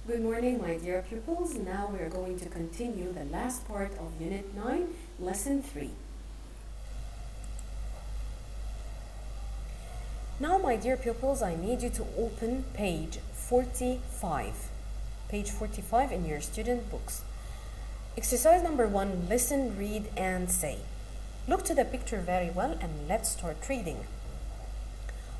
Good morning, my dear pupils. Now we are going to continue the last part of Unit 9, Lesson 3. Now, my dear pupils, I need you to open page 45. Page 45 in your student books. Exercise number 1, listen, read, and say. Look to the picture very well and let's start reading.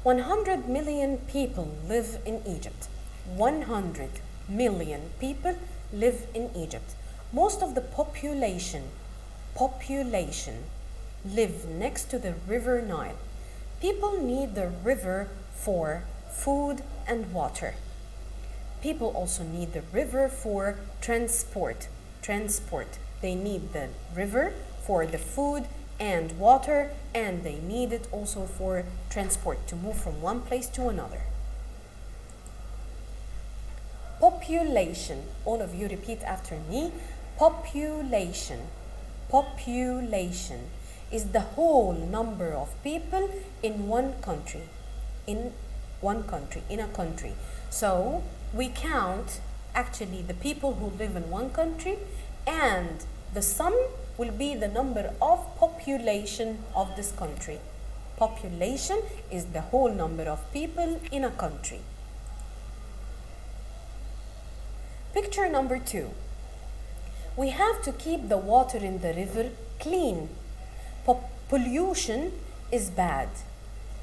100 million people live in Egypt. 100 million people live in Egypt. Most of the population live next to the river Nile. People need the river for food and water. People also need the river for transport. They need the river for the food and water, and they need it also for transport to move from one place to another. Population. All of you repeat after me. Population. Population is the whole number of people in one country. In a country. So we count actually the people who live in one country, and the sum will be the number of population of this country. Population is the whole number of people in a country. Picture number 2. We have to keep the water in the river clean. Pollution is bad.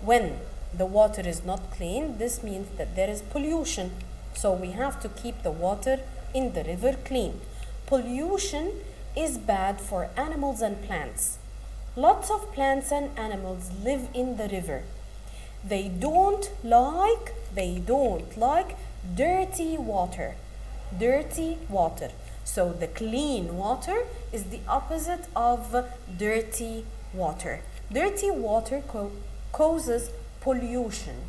When the water is not clean, this means that there is pollution. So we have to keep the water in the river clean. Pollution is bad for animals and plants. Lots of plants and animals live in the river. They don't like dirty water. Dirty water. So the clean water is the opposite of dirty water. Dirty water causes pollution.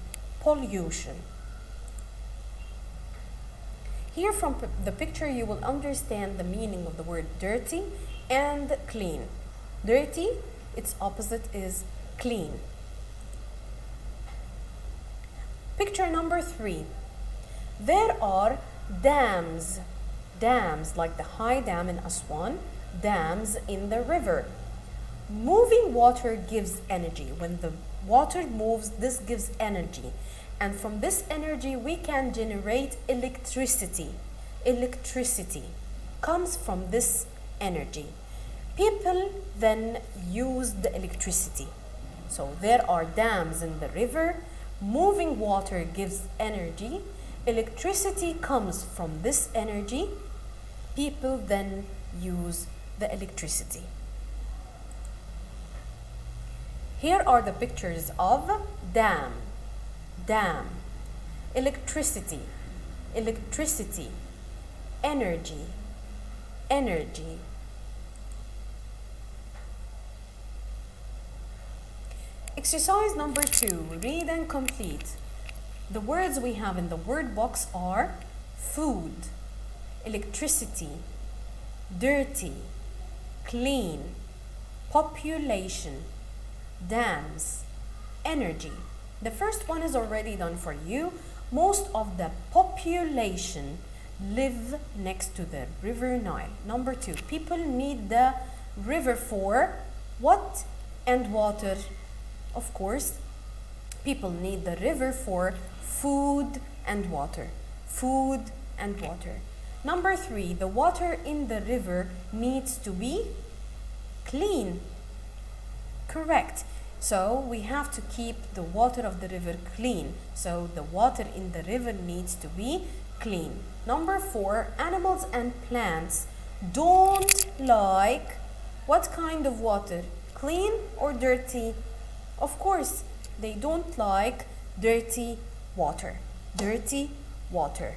Here from the picture you will understand the meaning of the word dirty and clean. Dirty, its opposite is clean. Picture number 3. There are dams like the High Dam in Aswan, dams in the river. Moving water gives energy. When the water moves, this gives energy. And from this energy, we can generate electricity. Electricity comes from this energy. People then use the electricity. So there are dams in the river. Moving water gives energy. Electricity comes from this energy. People then use the electricity. Here are the pictures of dam, electricity, energy. Exercise number 2, read and complete. The words we have in the word box are food, electricity, dirty, clean, population, dams, energy. The first one is already done for you. Most of the population live next to the river Nile. Number 2, people need the river for what and water? Of course, people need the river for food and water. Food and water. Number 3, the water in the river needs to be clean. Correct. So we have to keep the water of the river clean. So the water in the river needs to be clean. Number 4, animals and plants don't like what kind of water? Clean or dirty? Of course, they don't like dirty water. Dirty water.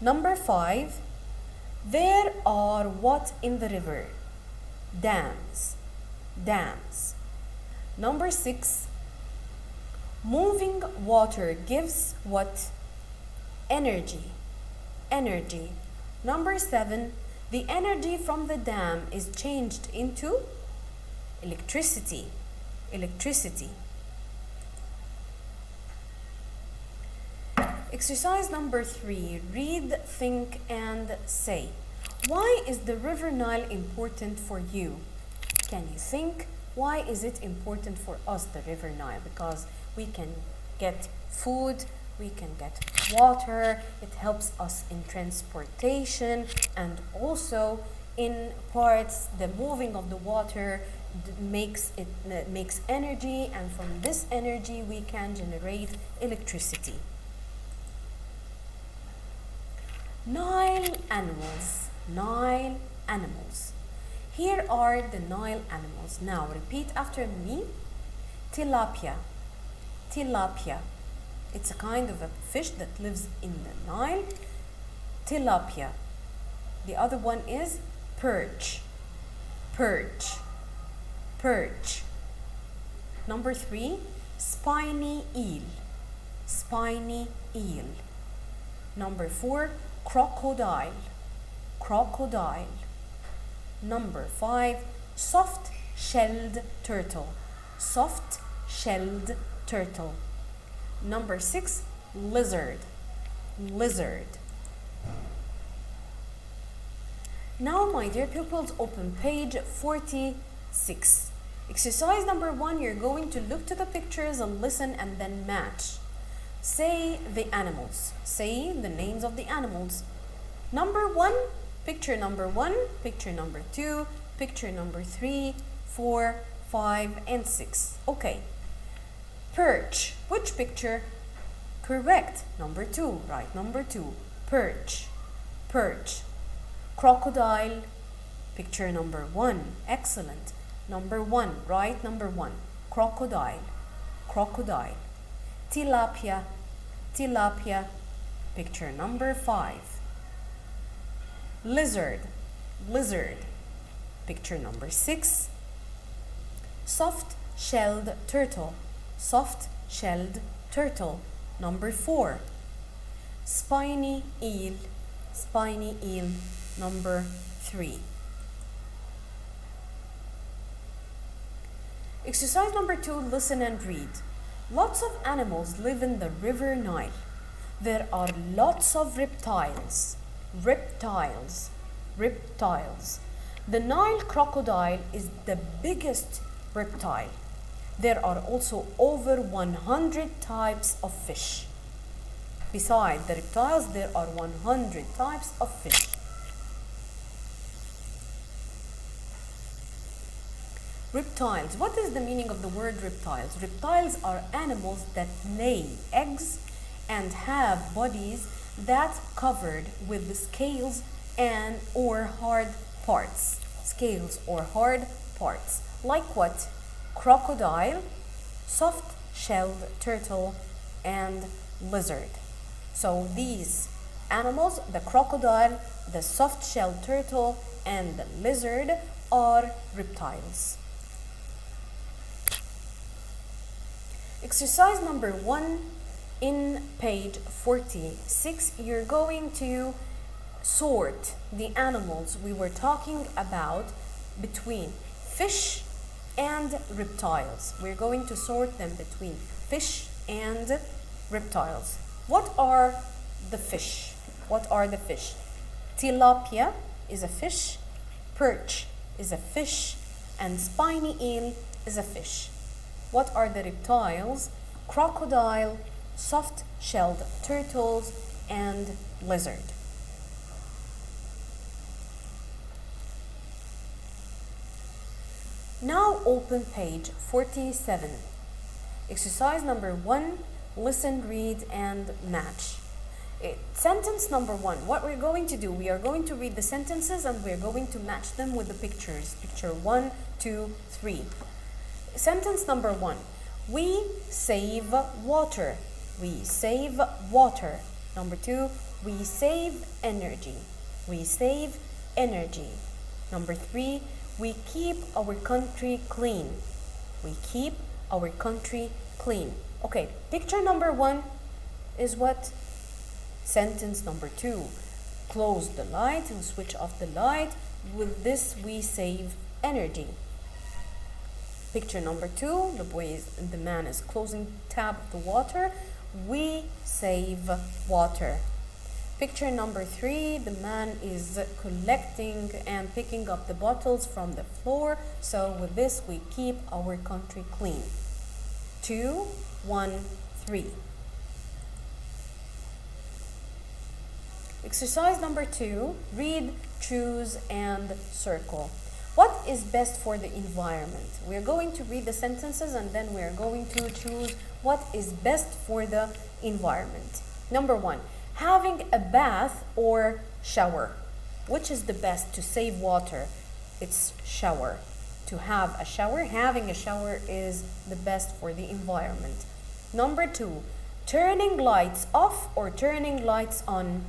Number 5, there are what in the river? Dams. Number 6, moving water gives what? Energy. Number 7, the energy from the dam is changed into electricity. Exercise number 3, read, think, and say. Why is the River Nile important for you? Can you think? Why is it important for us, the River Nile? Because we can get food, we can get water, it helps us in transportation, and also in parts, the moving of the water makes energy, and from this energy we can generate electricity. Nile animals. Nile animals. Here are the Nile animals. Now repeat after me. Tilapia. Tilapia. It's a kind of a fish that lives in the Nile. Tilapia. The other one is perch. Perch. Perch. Number 3, spiny eel. Spiny eel. Number 4, crocodile. Crocodile. Number 5, soft-shelled turtle. Soft-shelled turtle. Number 6, lizard. Lizard. Now, my dear pupils, open page 46. Exercise number 1, you're going to look to the pictures and listen and then match. Say the animals. Say the names of the animals. Number 1, picture number 1, picture number 2, picture number 3, 4, 5, and 6. Okay. Perch. Which picture? Correct. Number 2. Right. Number 2. Perch. Perch. Crocodile. Picture number 1. Excellent. Number 1. Right. Number 1. Crocodile. Crocodile. Tilapia. Tilapia. Picture number 5. Lizard. Lizard. Picture number 6. Soft-shelled turtle. Soft-shelled turtle. Number 4. Spiny eel. Spiny eel. Number 3. Exercise number 2, listen and read. Lots of animals live in the River Nile. There are lots of reptiles. Reptiles. Reptiles. The Nile crocodile is the biggest reptile. There are also over 100 types of fish. Besides the reptiles, there are 100 types of fish. Reptiles. What is the meaning of the word reptiles? Reptiles are animals that lay eggs and have bodies that covered with the scales and or hard parts. Scales or hard parts. Like what? Crocodile, soft-shelled turtle, and lizard. So these animals, the crocodile, the soft-shelled turtle, and the lizard, are reptiles. Exercise number 1 in page 46, you're going to sort the animals we were talking about between fish and reptiles. We're going to sort them between fish and reptiles. What are the fish? What are the fish? Tilapia is a fish, perch is a fish, and spiny eel is a fish. What are the reptiles? Crocodile, soft-shelled turtles, and lizard. Now open page 47. Exercise number 1, listen, read, and match. Sentence number 1, what we're going to do, we are going to read the sentences and we're going to match them with the pictures. Picture 1, 2, 3. Sentence number 1, we save water. We save water. Number 2, we save energy. We save energy. Number 3, we keep our country clean. We keep our country clean. Okay, picture number 1 is what? Sentence number 2. Close the light and switch off the light. With this, we save energy. Picture number 2, the man is closing tab of the water. we save water. Picture number 3, the man is collecting and picking up the bottles from the floor. So with this, we keep our country clean. 2, 1, 3. Exercise number 2, read, choose, and circle. What is best for the environment? We're going to read the sentences and then we're going to choose what is best for the environment. Number 1, having a bath or shower. Which is the best to save water? It's shower. To have a shower, having a shower is the best for the environment. Number 2, turning lights off or turning lights on.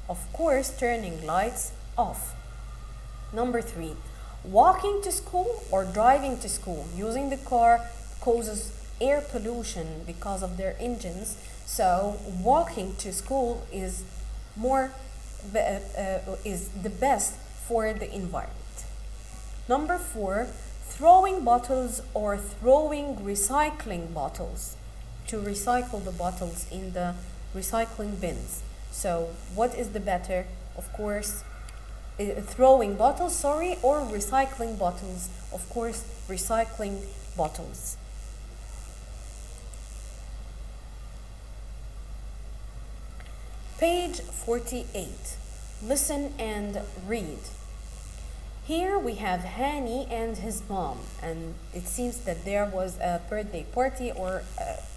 Of course, turning lights off. Number 3, walking to school or driving to school. Using the car causes air pollution because of their engines. So walking to school is is the best for the environment. Number 4, throwing bottles or throwing recycling bottles. To recycle the bottles in the recycling bins. So what is the better? Of course, throwing bottles, or recycling bottles. Of course, recycling bottles. Page 48. Listen and read. Here we have Hani and his mom, and it seems that there was a birthday party or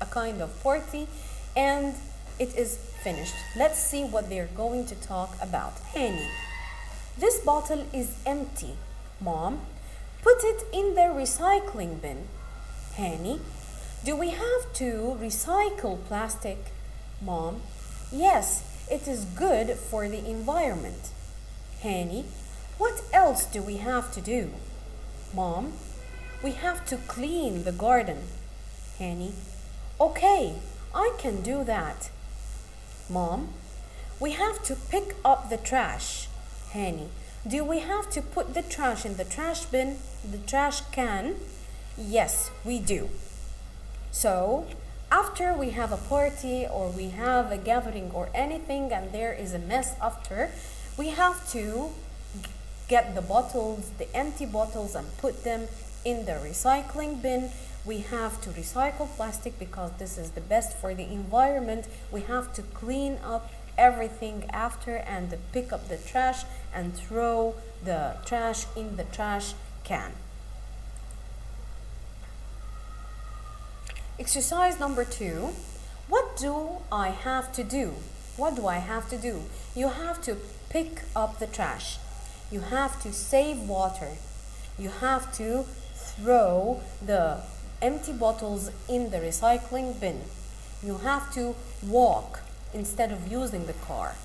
a kind of party, and it is finished. Let's see what they're going to talk about. Hani: this bottle is empty. Mom: put it in the recycling bin. Hani: do we have to recycle plastic? Mom: yes, it is good for the environment. Hani: what else do we have to do? Mom: we have to clean the garden. Hani: okay, I can do that. Mom: we have to pick up the trash. Hani: do we have to put the trash in the trash bin, the trash can? Yes, we do. So, after we have a party or we have a gathering or anything and there is a mess after, we have to get the bottles, the empty bottles, and put them in the recycling bin. We have to recycle plastic because this is the best for the environment. We have to clean up everything after and pick up the trash and throw the trash in the trash can. Exercise number 2. What do I have to do? What do I have to do? You have to pick up the trash. You have to save water. You have to throw the empty bottles in the recycling bin. You have to walk instead of using the car.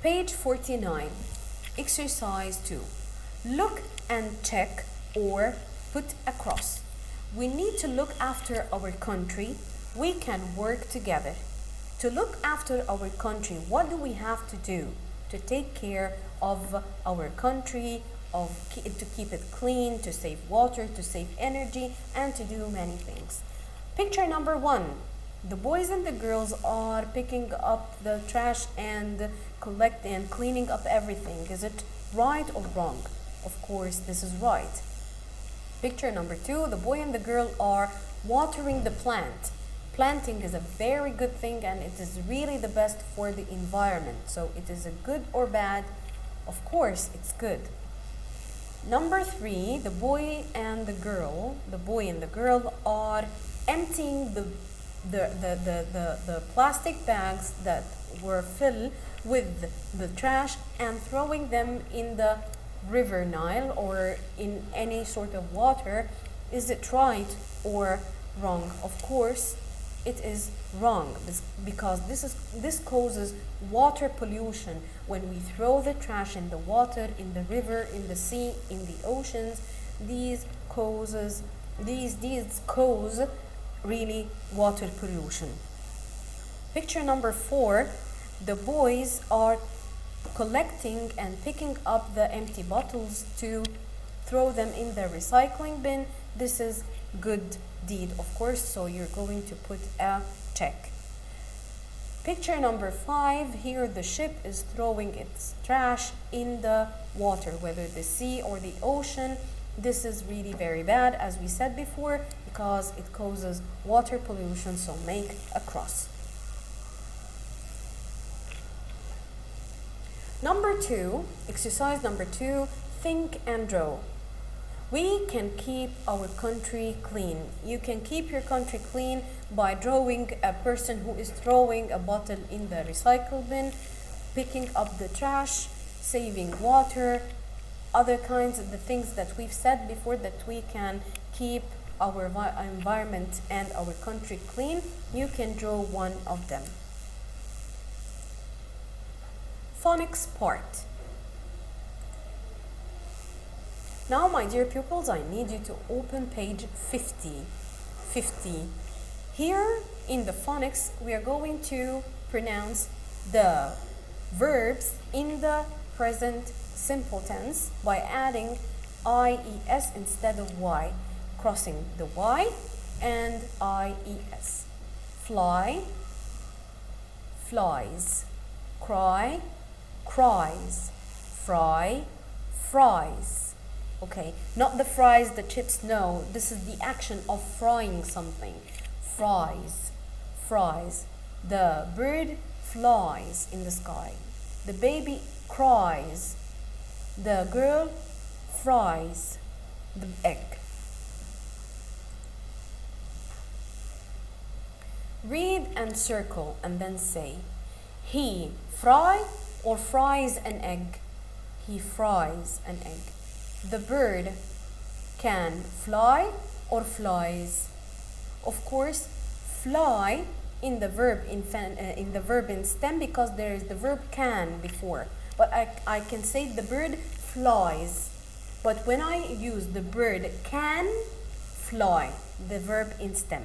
Page 49. Exercise 2. Look and check or put a cross. We need to look after our country. We can work together. To look after our country, what do we have to do to take care of our country, to keep it clean, to save water, to save energy, and to do many things? Picture number 1. The boys and the girls are picking up the trash and collecting and cleaning up everything. Is it right or wrong? Of course, this is right. Picture number 2. The boy and the girl are watering the plant. Planting is a very good thing and it is really the best for the environment. So it is a good or bad? Of course, it's good. Number 3, the boy and the girl are emptying the plastic bags that were filled with the trash and throwing them in the river Nile or in any sort of water. Is it right or wrong? Of course, it is wrong because this causes water pollution. When we throw the trash in the water, in the river, in the sea, in the oceans, these cause really water pollution. Picture number 4. The boys are collecting and picking up the empty bottles to throw them in the recycling bin. This is good deed, of course, so you're going to put a check. Picture number 5, here the ship is throwing its trash in the water, whether the sea or the ocean. This is really very bad, as we said before, because it causes water pollution, so make a cross. Number 2, exercise number 2, think and draw. We can keep our country clean. You can keep your country clean by drawing a person who is throwing a bottle in the recycle bin, picking up the trash, saving water, other kinds of the things that we've said before that we can keep our environment and our country clean. You can draw one of them. Phonics part. Now, my dear pupils, I need you to open page 50. Here in the phonics, we are going to pronounce the verbs in the present simple tense by adding IES instead of Y, crossing the Y and IES. Fly, flies. Cry, cries. Fry, fries. Okay, not the fries, the chips, no. This is the action of frying something. Fries, fries. The bird flies in the sky. The baby cries. The girl fries the egg. Read and circle and then say, he fry or fries an egg? He fries an egg. The bird can fly or flies. Of course, fly in the verb in stem because there is the verb can before. But I can say the bird flies. But when I use the bird can fly, the verb in stem.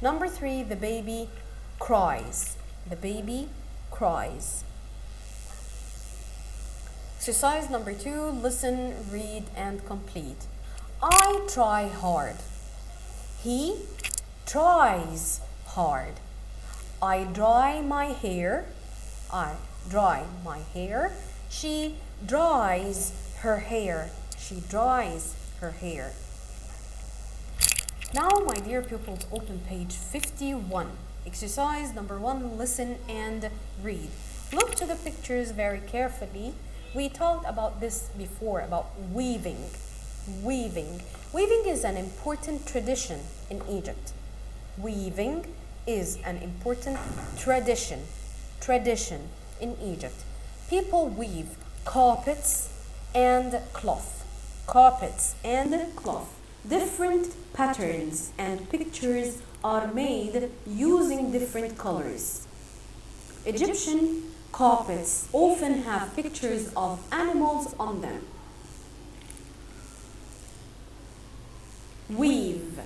Number 3, the baby cries. The baby cries. Exercise number 2, listen, read, and complete. I try hard. He tries hard. I dry my hair. I dry my hair. She dries her hair. She dries her hair. Now, my dear pupils, open page 51. Exercise number 1, listen and read. Look to the pictures very carefully. We talked about this before, about weaving. Weaving. Weaving is an important tradition in Egypt. Weaving is an important tradition in Egypt. People weave carpets and cloth. Carpets and cloth. Different patterns and pictures are made using different colors. Egyptian carpets often have pictures of animals on them. Weave.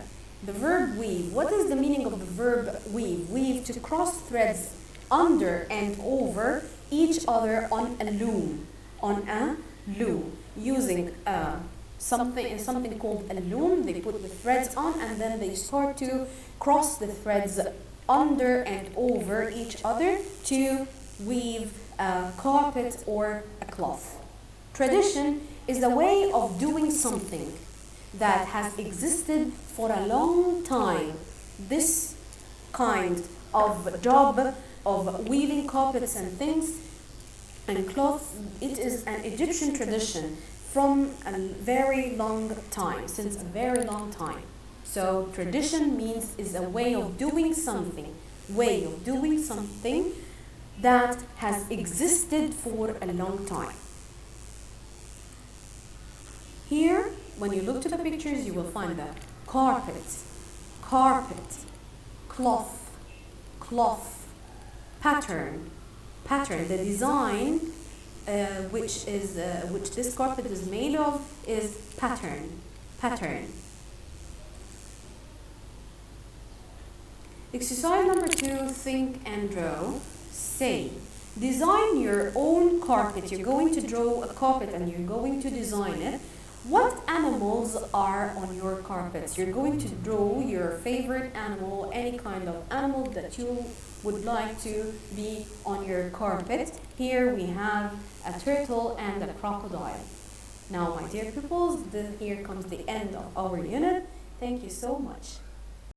The verb weave. What is the meaning of the verb weave? Weave, to cross threads under and over each other on a loom. On a loom. Using something called a loom. They put the threads on and then they start to cross the threads under and over each other to weave a carpet or a cloth. Tradition is a way of doing something that has existed for a long time. This kind of job of weaving carpets and things and cloth, it is an Egyptian tradition from a very long time, since a very long time. So tradition means is a way of doing something, that has existed for a long time. Here, when you look to the pictures, you will find that carpet, cloth, pattern. The design which this carpet is made of is pattern. Exercise number 2, think and draw. Say, design your own carpet. You're going to draw a carpet and you're going to design it. What animals are on your carpets? You're going to draw your favorite animal, any kind of animal that you would like to be on your carpet. Here we have a turtle and a crocodile. Now, my dear pupils, here comes the end of our unit. Thank you so much.